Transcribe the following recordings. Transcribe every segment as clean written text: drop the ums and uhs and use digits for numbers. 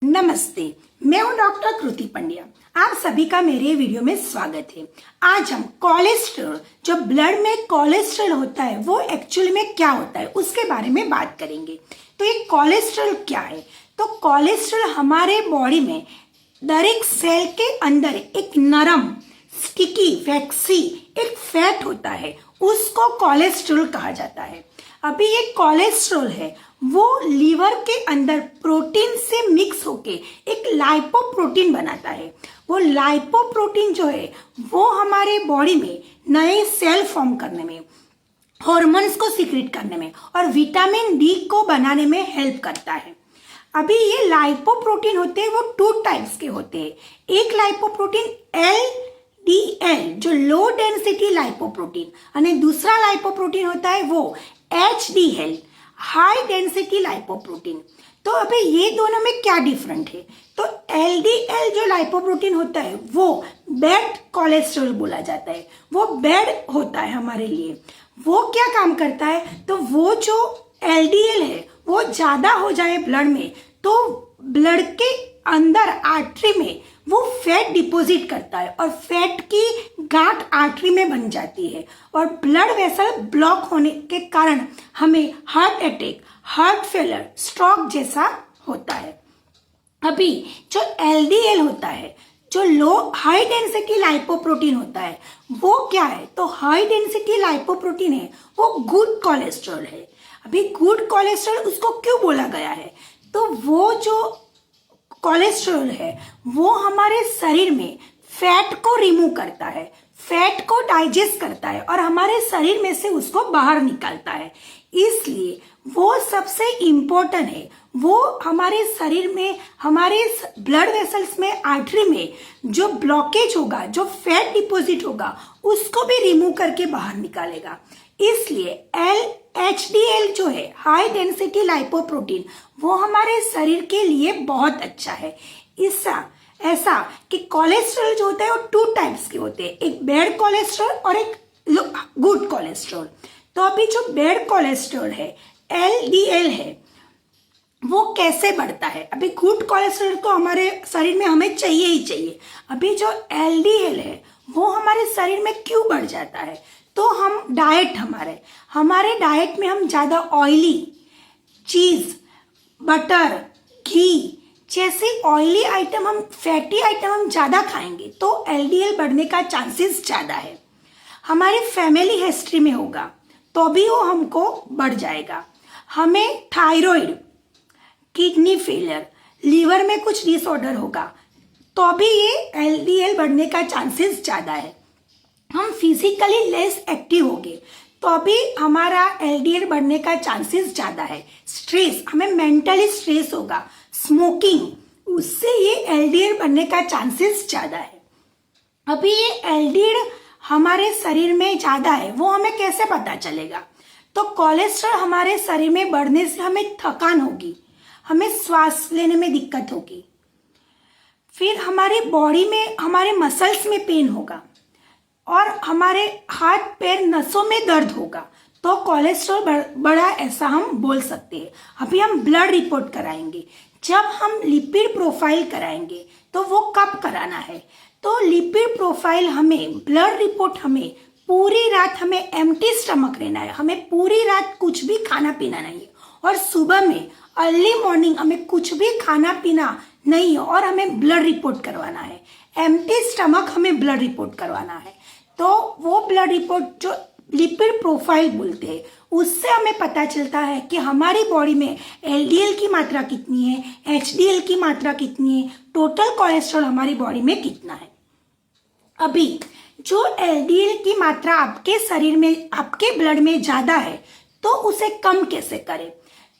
नमस्ते, मैं हूं डॉक्टर कृति पंड्या। आप सभी का मेरे वीडियो में स्वागत है। आज हम कोलेस्ट्रॉल, जो ब्लड में कोलेस्ट्रॉल होता है वो एक्चुअली में क्या होता है उसके बारे में बात करेंगे। तो ये कोलेस्ट्रॉल क्या है? तो कोलेस्ट्रॉल हमारे बॉडी में हर एक सेल के अंदर एक नरम स्टिकी वैक्सी एक फैट होता है, उसको कोलेस्ट्रॉल कहा जाता है। अभी ये कोलेस्ट्रॉल है वो लीवर के अंदर प्रोटीन से मिक्स होके एक लाइपोप्रोटीन बनाता है। वो लाइपोप्रोटीन जो है वो हमारे बॉडी में नए सेल फॉर्म करने में, हॉर्मोन्स को सीक्रेट करने में और विटामिन डी को बनाने में हेल्प करता है। अभी ये लाइपोप्रोटीन होते हैं वो टू टाइप्स के होते हैं। एक लाइपोप्रोटीन LDL जो लो डेंसिटी लाइपोप्रोटीन, और दूसरा लाइपोप्रोटीन होता है वो HDL हाई डेंसिटी लाइपोप्रोटीन। तो अभी ये दोनों में क्या डिफरेंट है? तो LDL जो लाइपोप्रोटीन होता है वो बैड कोलेस्ट्रॉल बोला जाता है, वो बैड होता है हमारे लिए। वो क्या काम करता है? तो वो जो LDL है वो ज्यादा हो जाए ब्लड में तो ब्लड के अंदर आर्टरी में वो फैट डिपॉजिट करता है और फैट की गांठ आर्टरी में बन जाती है और ब्लड वेसल ब्लॉक होने के कारण हमें heart attack, heart failure, stroke जैसा होता है। अभी जो LDL होता है, जो लो हाई डेंसिटी लाइपोप्रोटीन होता है, वो क्या है? तो हाई डेंसिटी लाइपोप्रोटीन है वो गुड कोलेस्ट्रॉल है। अभी गुड कोलेस्ट्रॉल उसको क्यों बोला गया है? तो वो जो कोलेस्ट्रॉल है वो हमारे शरीर में फैट को रिमूव करता है, फैट को डाइजेस्ट करता है और हमारे शरीर में से उसको बाहर निकालता है। इसलिए वो सबसे इम्पोर्टेंट है। वो हमारे शरीर में, हमारे ब्लड वेसल्स में, आर्टरी में जो ब्लॉकेज होगा, जो फैट डिपॉजिट होगा, उसको भी रिमूव करके बाहर निकालेगा। इसलिए HDL जो है हाई डेंसिटी लाइपोप्रोटीन वो हमारे शरीर के लिए बहुत अच्छा है। ऐसा कि कोलेस्ट्रॉल जो होता है वो टू टाइप्स के होते हैं, एक बैड कोलेस्ट्रॉल और एक गुड कोलेस्ट्रॉल। तो अभी जो बैड कोलेस्ट्रॉल है LDL है वो कैसे बढ़ता है? अभी गुड कोलेस्ट्रॉल तो हमारे शरीर में हमें चाहिए ही चाहिए। अभी जो LDL है वो हमारे शरीर में क्यों बढ़ जाता है? तो हम डाइट, हमारे डाइट में हम ज्यादा ऑयली चीज, बटर, घी जैसी ऑयली आइटम, हम फैटी आइटम हम ज्यादा खाएंगे तो LDL बढ़ने का चांसेस ज्यादा है। हमारी फैमिली हिस्ट्री में होगा तो भी वो हमको बढ़ जाएगा। हमें थायराइड, किडनी फेलियर, लीवर में कुछ डिसऑर्डर होगा तो भी ये LDL बढ़ने का चांसेस ज्यादा है। हम फिजिकली लेस एक्टिव होंगे तो अभी हमारा LDL बढ़ने का चांसेस ज्यादा है। स्ट्रेस, हमें मेंटली स्ट्रेस होगा, स्मोकिंग, उससे ये LDL बढ़ने का चांसेस ज्यादा है। अभी ये LDL हमारे शरीर में ज्यादा है वो हमें कैसे पता चलेगा? तो कोलेस्ट्रॉल हमारे शरीर में बढ़ने से हमें थकान होगी, हमें श्वास लेने में दिक्कत होगी, फिर हमारी बॉडी में, हमारे मसल्स में पेन होगा और हमारे हाथ पैर नसों में दर्द होगा। तो कोलेस्ट्रॉल बढ़ा ऐसा हम बोल सकते हैं। अभी हम ब्लड रिपोर्ट कराएंगे। जब हम लिपिड प्रोफाइल कराएंगे तो वो कब कराना है? तो लिपिड प्रोफाइल हमें, ब्लड रिपोर्ट हमें पूरी रात हमें एम्प्टी स्टमक रहना है, हमें पूरी रात कुछ भी खाना पीना नहीं है और सुबह में अर्ली मॉर्निंग हमें कुछ भी खाना पीना नहीं है और हमें ब्लड रिपोर्ट करवाना है। एम्प्टी स्टमक हमें ब्लड रिपोर्ट करवाना है। तो वो ब्लड रिपोर्ट जो लिपिड प्रोफाइल बोलते हैं उससे हमें पता चलता है कि हमारी बॉडी में LDL की मात्रा कितनी है, HDL की मात्रा कितनी है, टोटल कोलेस्ट्रॉल हमारी बॉडी में कितना है। अभी जो LDL की मात्रा आपके शरीर में, आपके ब्लड में ज्यादा है तो उसे कम कैसे करें?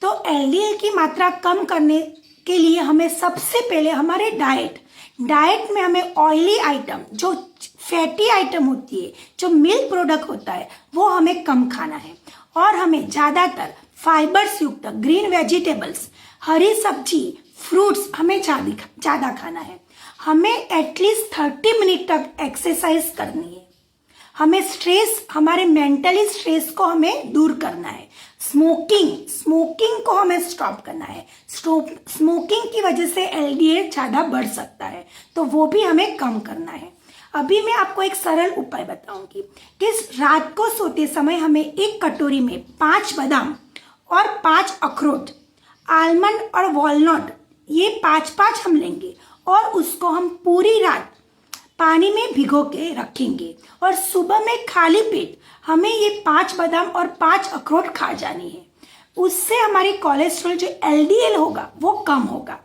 तो LDL की मात्रा कम करने के लिए हमें सबसे पहले हमारे डाइट में हमें ऑयली आइटम, जो फैटी आइटम होती है, जो मिल्क प्रोडक्ट होता है वो हमें कम खाना है और हमें ज्यादातर फाइबर्स युक्त ग्रीन वेजिटेबल्स, हरी सब्जी, फ्रूट्स हमें ज्यादा खाना है। हमें एटलीस्ट 30 मिनट तक एक्सरसाइज करनी है। हमें स्ट्रेस, हमारे मेंटली स्ट्रेस को हमें दूर करना है। स्मोकिंग को हमें स्टॉप करना है। स्मोकिंग की वजह से LDL ज़्यादा बढ़ सकता है, तो वो भी हमें कम करना है। अभी मैं आपको एक सरल उपाय बताऊंगी कि रात को सोते समय हमें एक कटोरी में 5 बादाम और 5 अखरोट, आलमंड और वॉलनट, ये 5-5 हम लेंगे और उसको हम पूरी रात पानी में भिगो के रखेंगे और सुबह में खाली पेट हमें ये 5 बादाम और 5 अखरोट खा जानी है। उससे हमारी कोलेस्ट्रॉल जो LDL होगा वो कम होगा।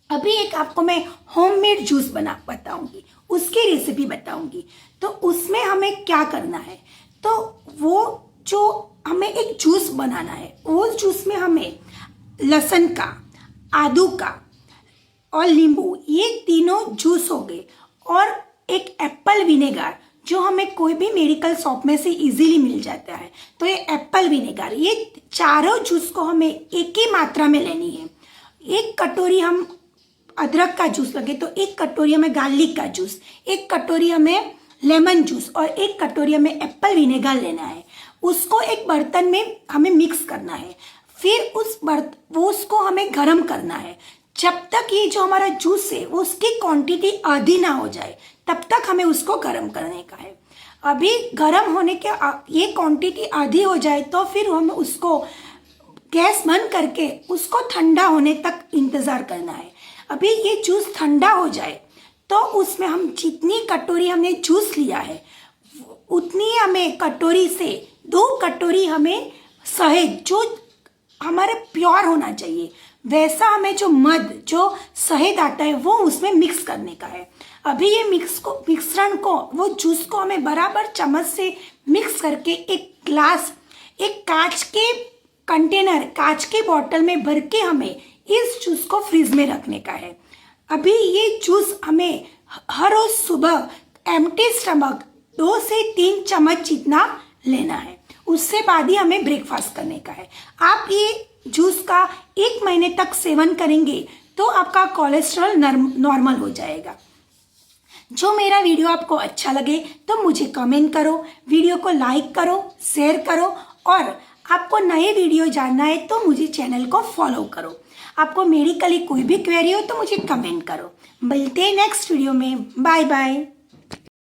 अभी एक आपको मैं होममेड जूस बताऊंगी, उसकी रेसिपी बताऊंगी। तो उसमें हमें क्या करना है, तो वो जो हमें एक जूस बनाना है, वो जूस में हमें लहसुन का, आदू का और नींबू, ये तीनों जूस हो गए, और एक एप्पल विनेगर जो हमें कोई भी मेडिकल शॉप में से इजीली मिल जाता है। तो ये एप्पल विनेगर, ये चारों जूस को हमें एक ही मात्रा में लेनी है। एक कटोरी हम अदरक का जूस लगे तो एक कटोरी हमें गार्लिक का जूस, एक कटोरी हमें लेमन जूस और एक कटोरी हमें एप्पल विनेगर लेना है। उसको एक बर्तन में हमें मिक्स करना है, फिर उसको हमें गर्म करना है। जब तक ये जो हमारा जूस है वो उसकी क्वांटिटी आधी ना हो जाए तब तक हमें उसको गर्म करने का है। अभी गर्म होने के ये क्वांटिटी आधी हो जाए तो फिर हम उसको गैस बंद करके उसको ठंडा होने तक इंतज़ार करना है। अभी ये जूस ठंडा हो जाए तो उसमें हम जितनी कटोरी हमने जूस लिया है उतनी हमें कटोरी से 2 कटोरी हमें शहद, जो हमारे प्योर होना चाहिए वैसा हमें जो मध, जो शहद आता है वो उसमें मिक्स करने का है। अभी ये मिश्रण को, वो जूस को हमें बराबर चम्मच से मिक्स करके एक ग्लास, एक कांच के कंटेनर, कांच के बोतल में भर के हमें इस जूस को फ्रिज में रखने का है। अभी ये जूस हमें हर रोज सुबह एम्प्टी स्टमक 2 से 3 चम्मच जितना लेना है। उससे बाद ही हमें ब्रेकफास्ट करने का है। आप ये जूस का 1 महीने तक सेवन करेंगे तो आपका कोलेस्ट्रॉल नॉर्मल हो जाएगा। जो मेरा वीडियो आपको अच्छा लगे तो मुझे कमेंट करो, वीडियो को लाइक करो, शेयर करो, और आपको नए वीडियो जानना है तो मुझे चैनल को फॉलो करो। आपको मेडिकली कोई भी क्वेरी हो तो मुझे कमेंट करो। मिलते हैं नेक्स्ट वीडियो में। Bye bye.